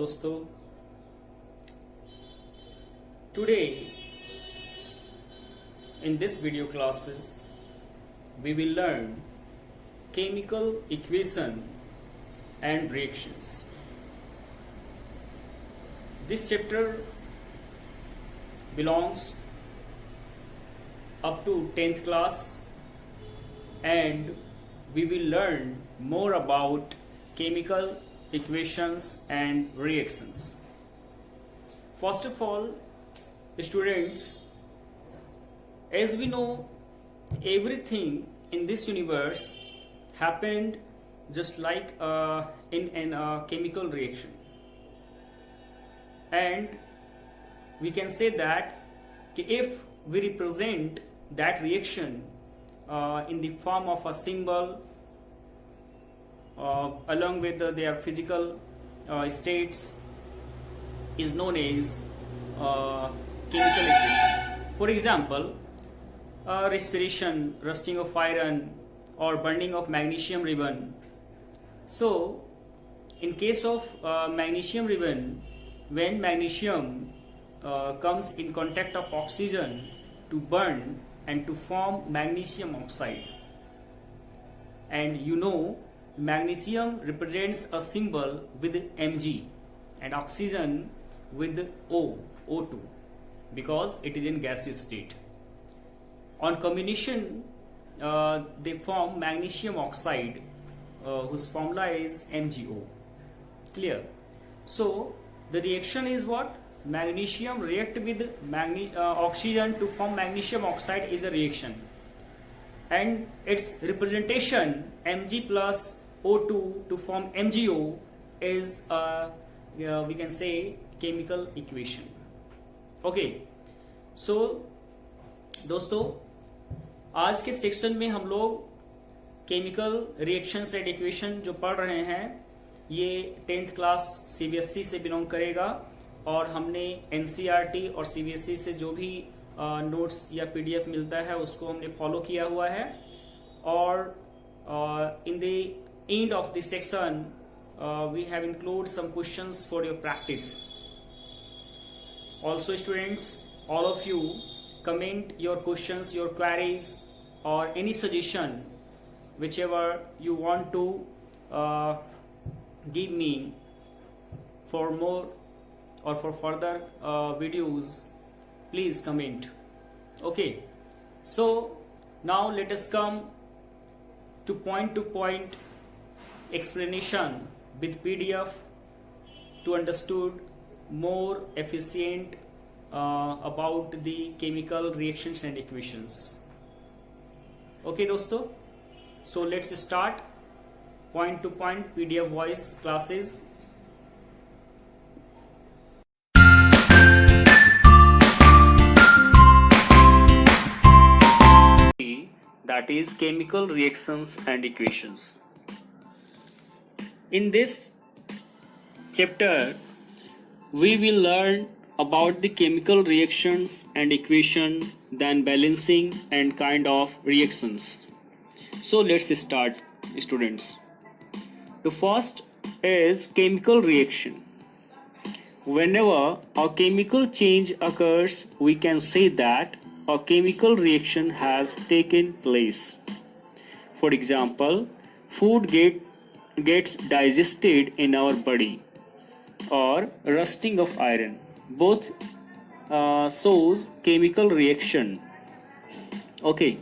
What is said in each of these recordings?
दोस्तों, today in this video classes we will learn chemical equation and reactions. This chapter belongs up to 10th class and we will learn more about chemical equations and reactions. First of all, students, as we know, everything in this universe happened just like in a chemical reaction, and we can say that if we represent that reaction in the form of a symbol along with their physical states is known as chemical equation. For example, respiration, rusting of iron, or burning of magnesium ribbon. So, in case of magnesium ribbon, when magnesium comes in contact of oxygen to burn and to form magnesium oxide, and you know magnesium represents a symbol with Mg and oxygen with O2 because it is in gaseous state. On combination they form magnesium oxide whose formula is MgO. Clear? So the reaction is what? Magnesium react with oxygen to form magnesium oxide is a reaction, and its representation Mg plus O2 to form MgO is we can say chemical equation. Okay, so दोस्तों, आज के section में हम लोग chemical reactions and equation जो पढ़ रहे हैं ये 10th क्लास सीबीएसई से बिलोंग करेगा, और हमने एनसीईआरटी और सीबीएसई से जो भी नोट्स या पीडीएफ मिलता है उसको हमने फॉलो किया हुआ है. और in the end of this section we have included some questions for your practice. Also students, all of you comment your questions, your queries, or any suggestion whichever you want to give me for more or for further videos. Please comment. Okay, so now let us come to point explanation with PDF to understood more efficient about the chemical reactions and equations. Okay दोस्तों, so let's start point to point PDF voice classes. That is chemical reactions and equations. In this chapter, we will learn about the chemical reactions and equation, then balancing and kind of reactions. So let's start, students. The first is chemical reaction. Whenever a chemical change occurs, we can say that a chemical reaction has taken place. For example, food gets digested in our body, or rusting of iron. Both shows chemical reaction. Okay,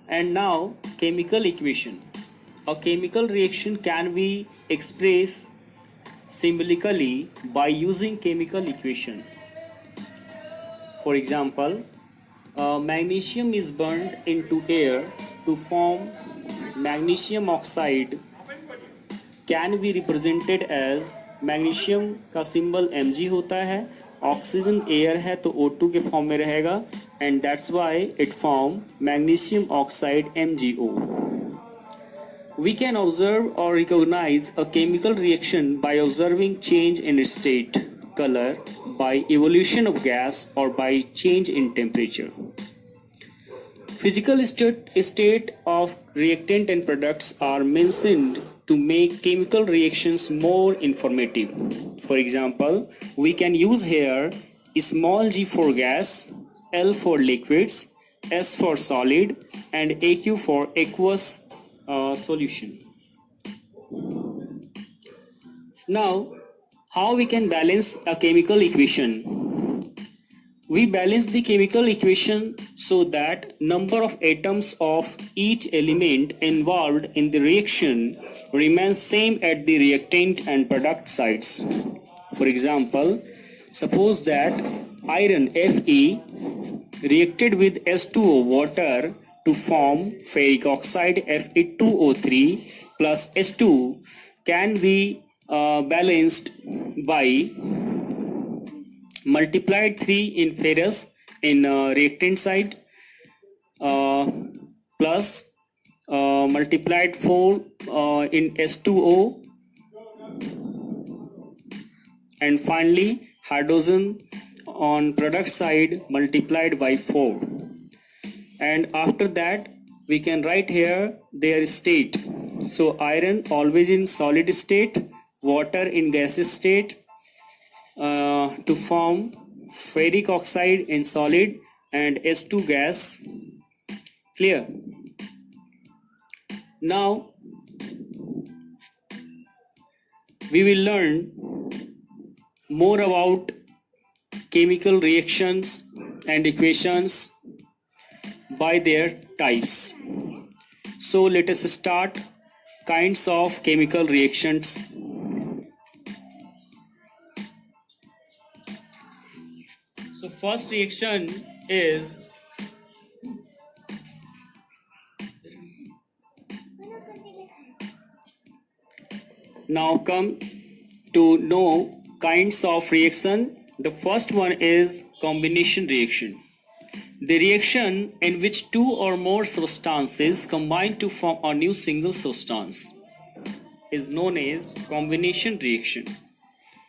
and now chemical equation. A chemical reaction can be expressed symbolically by using chemical equation. For example, magnesium is burned into air to form magnesium oxide can be represented as magnesium का symbol Mg होता है, oxygen air है तो O2 के form में रहेगा, and that's why it form magnesium oxide MgO. We can observe or recognize a chemical reaction by observing change in state, color, by evolution of gas, or by change in temperature. Physical state of reactant and products are mentioned to make chemical reactions more informative. For example, we can use here small g for gas, L for liquids, S for solid, and AQ for aqueous solution. Now, how we can balance a chemical equation? We balance the chemical equation so that number of atoms of each element involved in the reaction remains same at the reactant and product sides. For example, suppose that iron Fe reacted with S2O water to form ferric oxide Fe2O3 plus S2 can be balanced by multiplied 3 in ferrous in reactant side plus multiplied 4 in S2O, and finally hydrogen on product side multiplied by 4. And after that we can write here their state. So iron always in solid state, water in gaseous state, to form ferric oxide in solid and S2 gas. Clear? Now we will learn more about chemical reactions and equations by their types. So let us start kinds of chemical reactions. So first reaction is now come to know kinds of reaction. The first one is combination reaction. The reaction in which two or more substances combine to form a new single substance is known as combination reaction.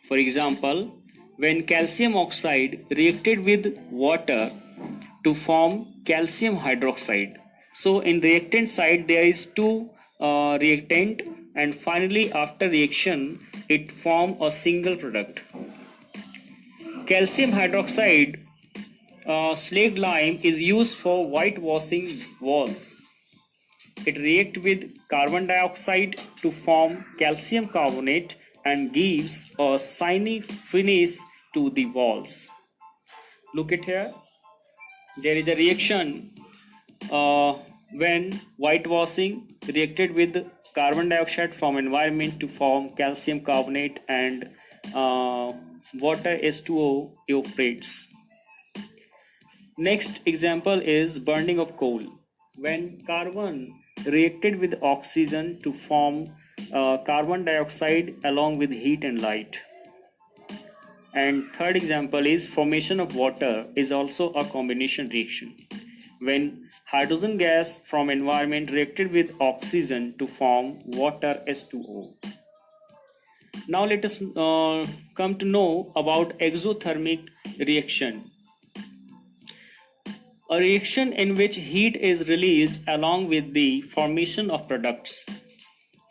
For example, when calcium oxide reacted with water to form calcium hydroxide. So in reactant side there is two reactant, and finally after reaction it form a single product. Calcium hydroxide slaked lime is used for whitewashing walls. It reacts with carbon dioxide to form calcium carbonate and gives a shiny finish to the walls. Look at here. There is a reaction when whitewashing reacted with carbon dioxide from environment to form calcium carbonate and water H2O evaporates. Next example is burning of coal. When carbon reacted with oxygen to form carbon dioxide along with heat and light. And third example is formation of water is also a combination reaction. When hydrogen gas from environment reacted with oxygen to form water H2O. Now let us come to know about exothermic reaction. A reaction in which heat is released along with the formation of products.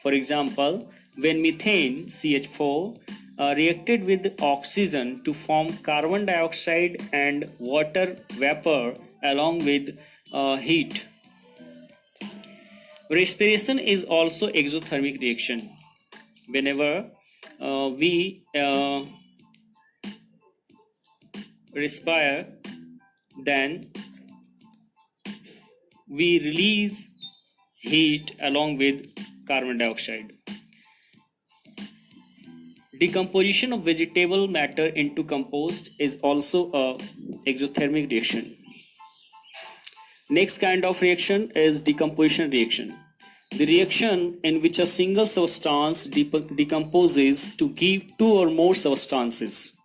For example, when methane CH4 reacted with oxygen to form carbon dioxide and water vapor along with heat. Respiration is also exothermic reaction. Whenever we respire, then we release heat along with carbon dioxide. Decomposition of vegetable matter into compost is also a exothermic reaction. Next kind of reaction is decomposition reaction. The reaction in which a single substance decomposes to give two or more substances.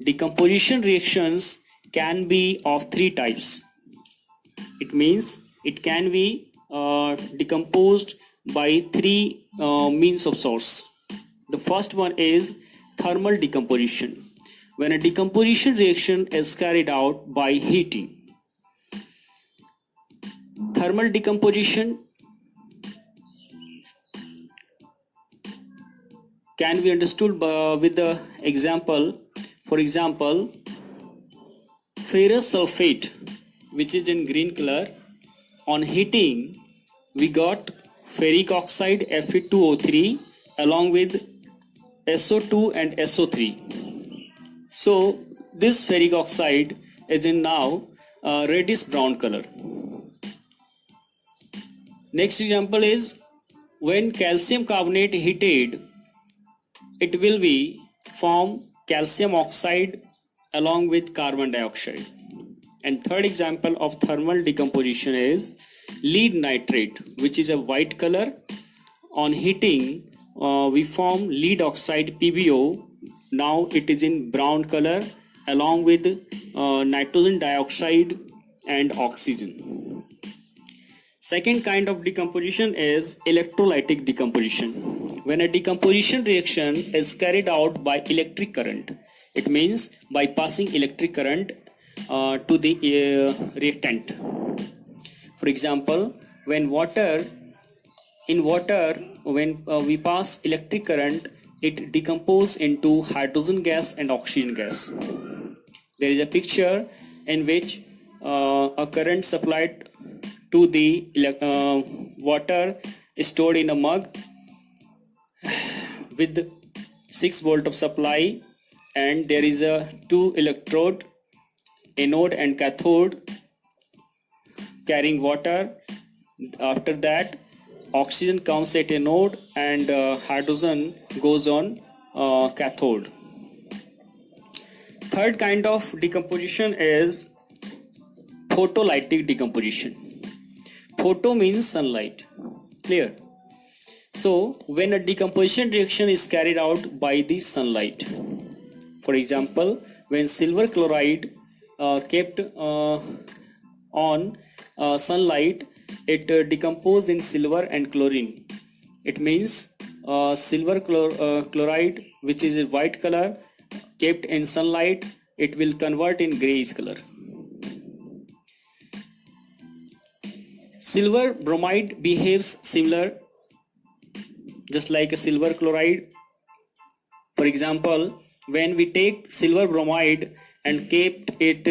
Decomposition reactions can be of three types. It means it can be decomposed by three means of source. The first one is thermal decomposition, when a decomposition reaction is carried out by heating. Thermal decomposition can be understood with the example. For example, ferrous sulfate, which is in green color, on heating we got ferric oxide Fe2O3 along with SO2 and SO3. So this ferric oxide is in now reddish brown color. Next example is when calcium carbonate heated, it will be form calcium oxide along with carbon dioxide. And third example of thermal decomposition is lead nitrate, which is a white color. On heating, we form lead oxide PbO. Now it is in brown color along with nitrogen dioxide and oxygen. Second kind of decomposition is electrolytic decomposition. When a decomposition reaction is carried out by electric current, it means by passing electric current to the reactant. For example, when we pass electric current, it decomposes into hydrogen gas and oxygen gas. There is a picture in which a current supplied to the water is stored in a mug with 6 volt of supply, and there is a 2 electrode, anode and cathode, carrying water. After that, oxygen comes at anode and hydrogen goes on cathode. Third kind of decomposition is photolytic decomposition. Photo means sunlight. Clear? So when a decomposition reaction is carried out by the sunlight, for example, when silver chloride kept on sunlight, it decomposed in silver and chlorine. It means silver chloride, which is a white color, kept in sunlight, it will convert in grayish color. Silver bromide behaves similar, just like a silver chloride. For example, when we take silver bromide and kept it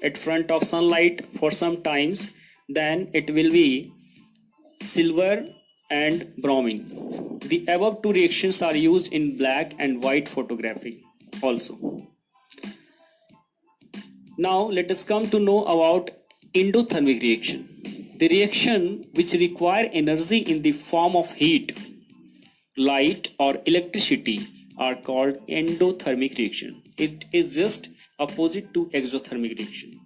at front of sunlight for some times, then it will be silver and bromine. The above two reactions are used in black and white photography also. Now let us come to know about endothermic reaction. The reaction which require energy in the form of heat, light or electricity are called endothermic reaction. It is just opposite to exothermic reaction.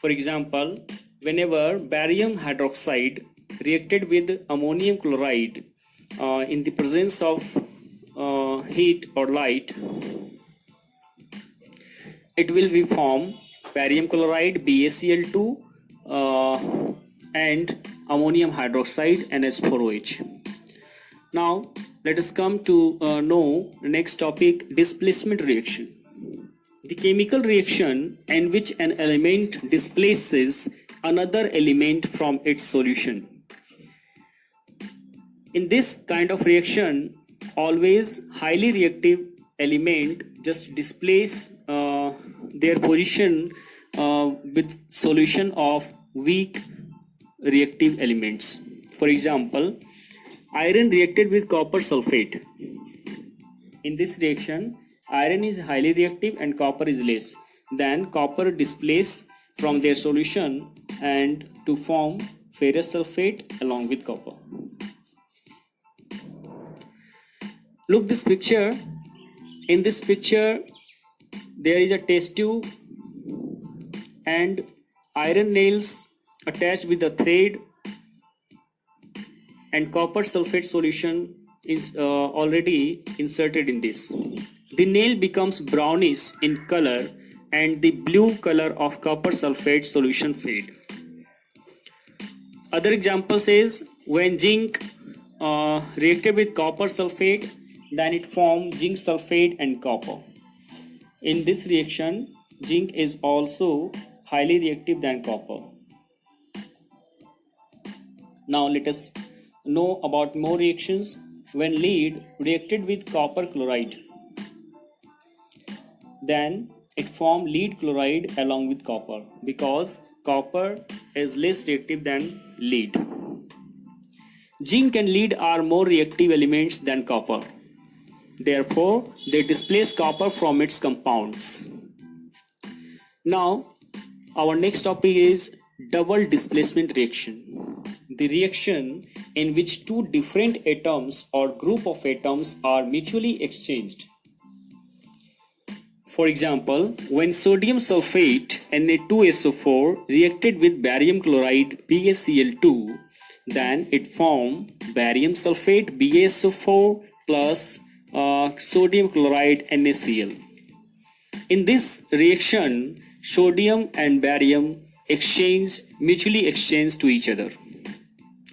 For example, whenever barium hydroxide reacted with ammonium chloride in the presence of heat or light, it will be form barium chloride BaCl2 and ammonium hydroxide NH4OH. Now let us come to know next topic, displacement reaction. The chemical reaction in which an element displaces another element from its solution. In this kind of reaction, always highly reactive element just displace their position with solution of weak reactive elements. For example, iron reacted with copper sulfate. In this reaction, iron is highly reactive and copper is less. Then copper displace from their solution and to form ferrous sulfate along with copper. Look this picture. In this picture, there is a test tube and iron nails attached with a thread, and copper sulfate solution is already inserted in this. The nail becomes brownish in color and the blue color of copper sulfate solution fade. Other examples is when zinc reacted with copper sulfate, then it formed zinc sulfate and copper. In this reaction, zinc is also highly reactive than copper. Now let us know about more reactions. when lead reacted with copper chloride, then it formed lead chloride along with copper because copper is less reactive than lead. Zinc and lead are more reactive elements than copper. Therefore, they displace copper from its compounds. Now, our next topic is double displacement reaction. The reaction in which two different atoms or group of atoms are mutually exchanged. For example, when sodium sulfate Na2SO4 reacted with barium chloride BaCl2, then it formed barium sulfate BaSO4 plus sodium chloride NaCl. In this reaction, sodium and barium mutually exchange to each other.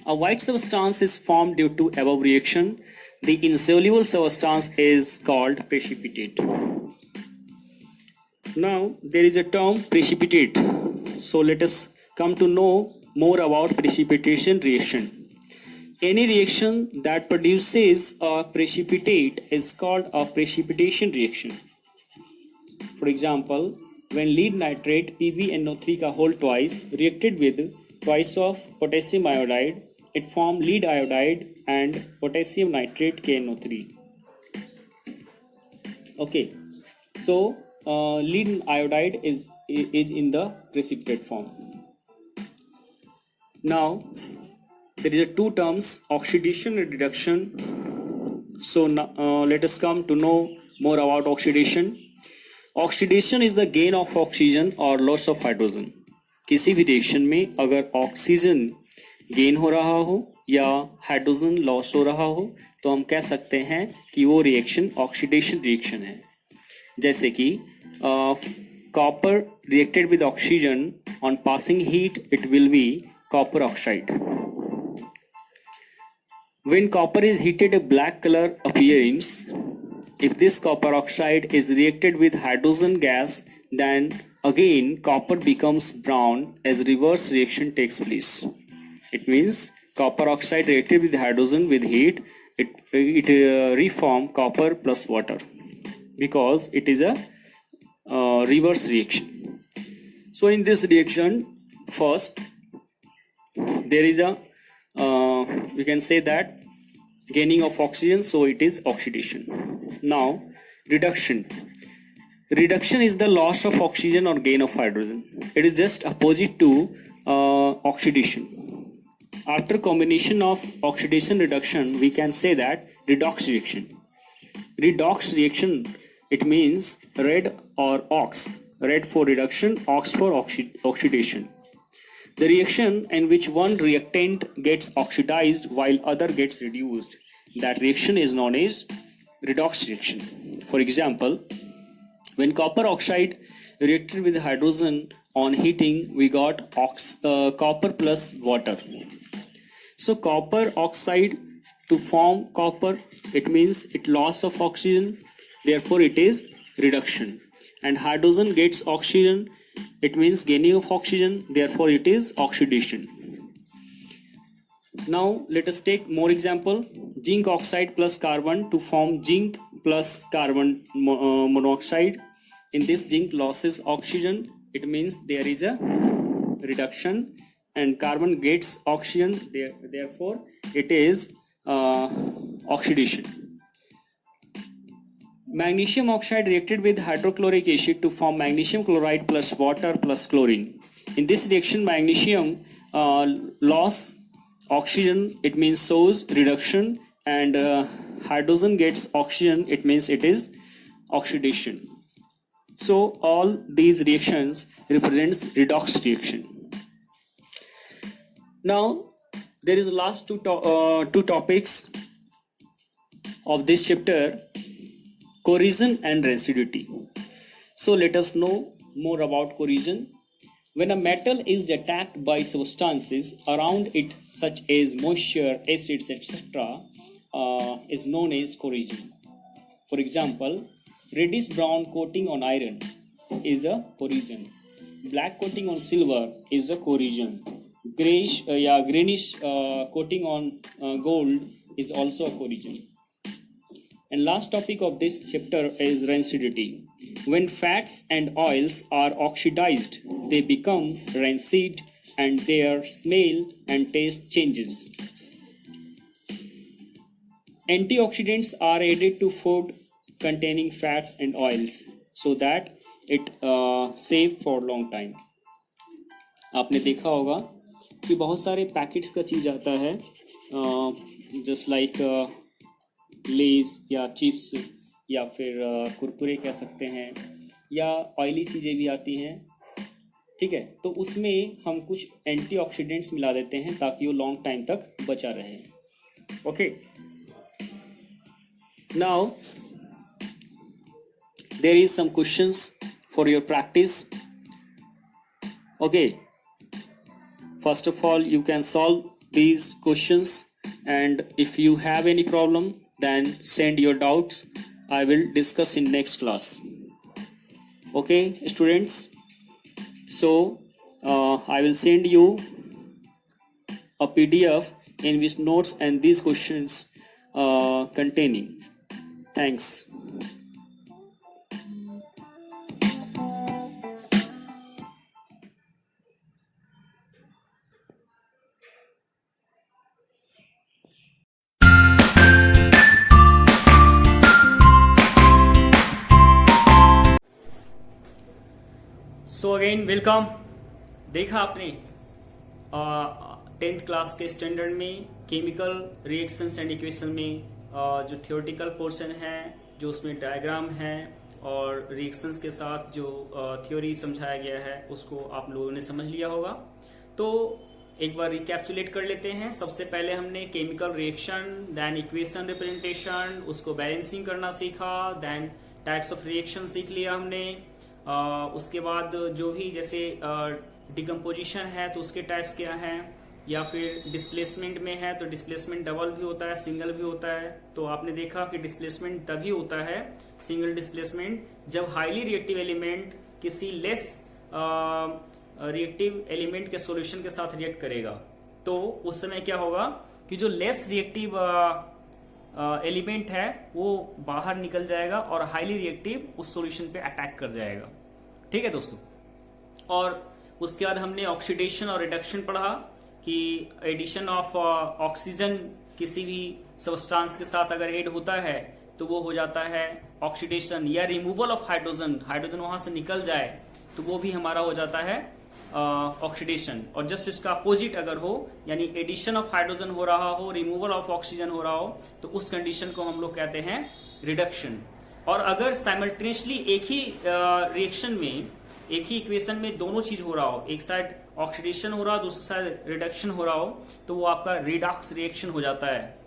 A white substance is formed due to above reaction. The insoluble substance is called precipitate. Now there is a term precipitate. So let us come to know more about precipitation reaction. Any reaction that produces a precipitate is called a precipitation reaction. For example, when lead nitrate PbNO3 का whole twice reacted with twice of potassium iodide, it formed lead iodide and potassium nitrate KNO3. Okay, so lead iodide is in the precipitate form. Now there is a two terms, oxidation and reduction. So let us come to know more about oxidation. Oxidation is the gain of oxygen और loss of hydrogen. किसी भी reaction में अगर oxygen gain हो रहा हो या hydrogen loss हो रहा हो तो हम कह सकते हैं कि वो रिएक्शन ऑक्सीडेशन रिएक्शन है. जैसे कि copper reacted with oxygen on passing heat it will be copper oxide. When copper is heated, a black color appears. If this copper oxide is reacted with hydrogen gas, then again copper becomes brown as reverse reaction takes place. It means copper oxide reacted with hydrogen with heat, it reform copper plus water because it is a reverse reaction. So in this reaction, first there is a we can say that gaining of oxygen, so it is oxidation. Now reduction is the loss of oxygen or gain of hydrogen. It is just opposite to oxidation. After combination of oxidation reduction, we can say that redox reaction, it means red or ox, red for reduction, ox for oxidation. The reaction in which one reactant gets oxidized while other gets reduced, that reaction is known as redox reaction. For example, when copper oxide reacted with hydrogen on heating, we got copper plus water. So copper oxide to form copper, it means it loss of oxygen, therefore it is reduction. And hydrogen gets oxygen, it means gaining of oxygen, therefore it is oxidation. Now let us take more example. Zinc oxide plus carbon to form zinc plus carbon monoxide. In this, zinc losses oxygen, it means there is a reduction, and carbon gets oxygen, therefore it is oxidation. Magnesium oxide reacted with hydrochloric acid to form magnesium chloride plus water plus chlorine. In this reaction, magnesium loss oxygen, it means shows reduction, and hydrogen gets oxygen, it means it is oxidation. So all these reactions represents redox reaction. Now there is last two topics of this chapter, corrosion and residuity. So let us know more about corrosion. When a metal is attacked by substances around it such as moisture, acids, etc., is known as corrosion. For example, reddish brown coating on iron is a corrosion. Black coating on silver is a corrosion. Greenish coating on gold is also a coreogen. And last topic of this chapter is rancidity. When fats and oils are oxidized, they become rancid and their smell and taste changes. Antioxidants are added to food containing fats and oils so that it safe for long time. आपने देखा होगा कि बहुत सारे packets का चीज़ आता है, just like लेज या चिप्स या फिर कुरकुरे कह सकते हैं, या ऑयली चीज़ें भी आती हैं, ठीक है। तो उसमें हम कुछ एंटीऑक्सीडेंट्स मिला देते हैं ताकि वो लॉन्ग टाइम तक बचा रहे। Okay, now there is some questions for your practice. Okay, first of all you can solve these questions, and if you have any problem then send your doubts. I will discuss in next class. Okay students, so I will send you a PDF in which notes and these questions containing. Thanks. So again welcome. देखा आपने 10th class के standard में chemical reactions and equation में जो theoretical portion है, जो उसमें diagram है और रिएक्शंस के साथ जो थ्योरी समझाया गया है उसको आप लोगों ने समझ लिया होगा। तो एक बार रिकैप्चुलेट कर लेते हैं। सबसे पहले हमने chemical reaction, then equation representation, उसको बैलेंसिंग करना सीखा, देन टाइप्स ऑफ रिएक्शन सीख लिया हमने। उसके बाद जो भी जैसे डिकम्पोजिशन है तो उसके टाइप्स क्या हैं, या फिर डिस्प्लेसमेंट में है तो डिस्प्लेसमेंट डबल भी होता है, सिंगल भी होता है। तो आपने देखा कि डिस्प्लेसमेंट तभी होता है, सिंगल डिस्प्लेसमेंट, जब हाईली रिएक्टिव एलिमेंट किसी लेस रिएक्टिव एलिमेंट के सॉल्यूशन के साथ रिएक्ट करेगा। तो उस समय क्या होगा कि जो लेस रिएक्टिव एलिमेंट है वो बाहर निकल जाएगा और हाईली रिएक्टिव उस सॉल्यूशन पे अटैक कर जाएगा। ठीक है दोस्तों। और उसके बाद हमने ऑक्सीडेशन और रिडक्शन पढ़ा कि एडिशन ऑफ ऑक्सीजन किसी भी सब्सटेंस के साथ अगर ऐड होता है तो वो हो जाता है ऑक्सीडेशन, या रिमूवल ऑफ हाइड्रोजन, हाइड्रोजन वहां से निकल जाए तो वो भी हमारा हो जाता है ऑक्सीडेशन। और जस्ट इसका अपोजिट अगर हो, यानी एडिशन ऑफ हाइड्रोजन हो रहा हो, रिमूवल ऑफ ऑक्सीजन हो रहा हो, तो उस कंडीशन को हम लोग कहते हैं रिडक्शन। और अगर साइमल्टेनियसली एक ही रिएक्शन में, एक ही इक्वेशन में दोनों चीज हो रहा हो, एक साइड ऑक्सीडेशन हो रहा हो, दूसरी साइड रिडक्शन हो रहा हो, तो वो आपका रिडॉक्स रिएक्शन हो जाता है।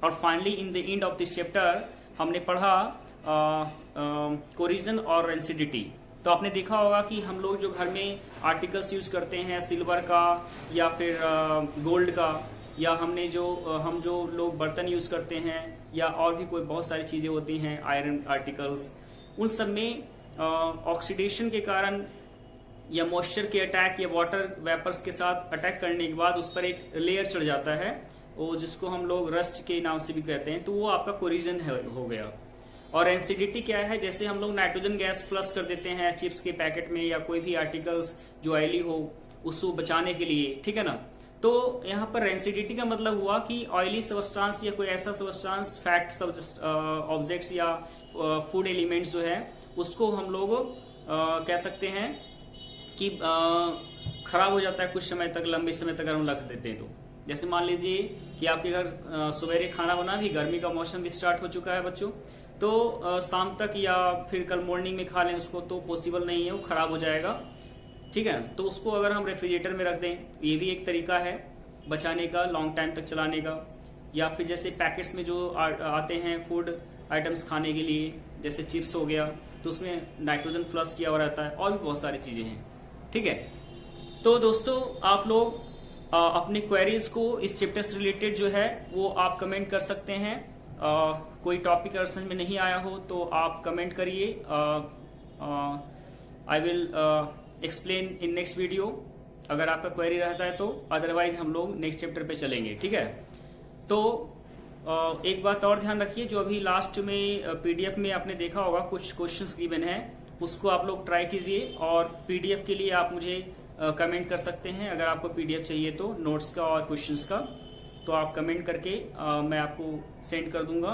और finally in the end of this chapter हमने पढ़ा कोरिजन और रेंसिडिटी। तो आपने देखा होगा कि हम लोग जो घर में आर्टिकल्स यूज करते हैं, सिल्वर का या फिर गोल्ड का, या हम जो लोग बर्तन यूज करते हैं, या और भी कोई बहुत सारी चीजें होती हैं, आयरन आर्टिकल्स, उन सब में ऑक्सीडेशन के कारण या मॉइस्चर के अटैक या वाटर वेपर्स के साथ अटैक करने के बाद उस पर एक लेयर चढ़ जाता है, वो जिसको हम लोग रस्ट के नाम से भी कहते हैं, तो वो आपका कोरिजन हो गया। और रेंसिडिटी क्या है, जैसे हम लोग नाइट्रोजन गैस फ्लश कर देते हैं चिप्स के पैकेट में या कोई भी आर्टिकल्स जो ऑयली हो उसको बचाने के लिए, ठीक है ना। तो यहाँ पर रेंसिडिटी का मतलब हुआ कि ऑयली सब्सटेंस या कोई ऐसा सब्सटेंस, फैट ऑब्जेक्ट्स या फूड एलिमेंट्स जो है उसको हम लोग कह सकते हैं कि खराब हो जाता है कुछ समय तक, लंबे समय तक अगर हम रख देते हैं तो। जैसे मान लीजिए कि आपके घर सवेरे खाना बना भी, गर्मी का मौसम भी स्टार्ट हो चुका है बच्चों, तो शाम तक या फिर कल मॉर्निंग में खा लें उसको, तो पॉसिबल नहीं है, वो खराब हो जाएगा, ठीक है। तो उसको अगर हम रेफ्रिजरेटर में रख दें, ये भी एक तरीका है बचाने का, लॉन्ग टाइम तक चलाने का। या फिर जैसे पैकेट्स में जो आते हैं फूड आइटम्स खाने के लिए, जैसे चिप्स हो गया, तो उसमें नाइट्रोजन फ्लश किया हुआ रहता है, और भी बहुत सारी चीजें हैं, ठीक है। तो दोस्तों आप लोग अपने क्वेरीज को इस चैप्टर से रिलेटेड जो है वो आप कमेंट कर सकते हैं। कोई टॉपिक अगर समझ में नहीं आया हो तो आप कमेंट करिए, I will explain in next video अगर आपका क्वेरी रहता है तो, अदरवाइज हम लोग नेक्स्ट चैप्टर पे चलेंगे, ठीक है। तो एक बात और ध्यान रखिए, जो अभी लास्ट में पीडीएफ में आपने देखा होगा कुछ क्वेश्चंस गिवन है, उसको आप लोग ट्राई कीजिए और पीडीएफ के लिए आप मुझे कमेंट कर सकते हैं। अगर आपको पीडीएफ चाहिए तो नोट्स का और क्वेश्चंस का, तो आप कमेंट करके मैं आपको सेंड कर दूंगा।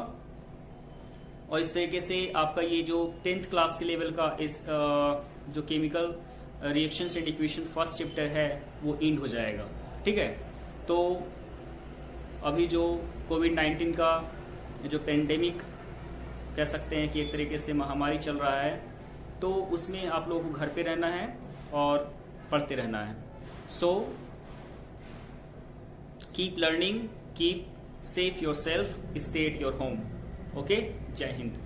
और इस तरीके से आपका ये जो 10th क्लास के लेवल का इस जो chemical reactions and equation first chapter है वो एंड हो जाएगा। ठीक है, तो अभी जो कोविड-19 का जो पेंडेमिक कह सकते हैं कि एक तरीके से महामारी चल रहा है, तो उसमें आप लोगों को घर पे रहना है और पढ़ते रहना है। So keep learning, keep safe your self, stay at your home. Okay, जय हिंद।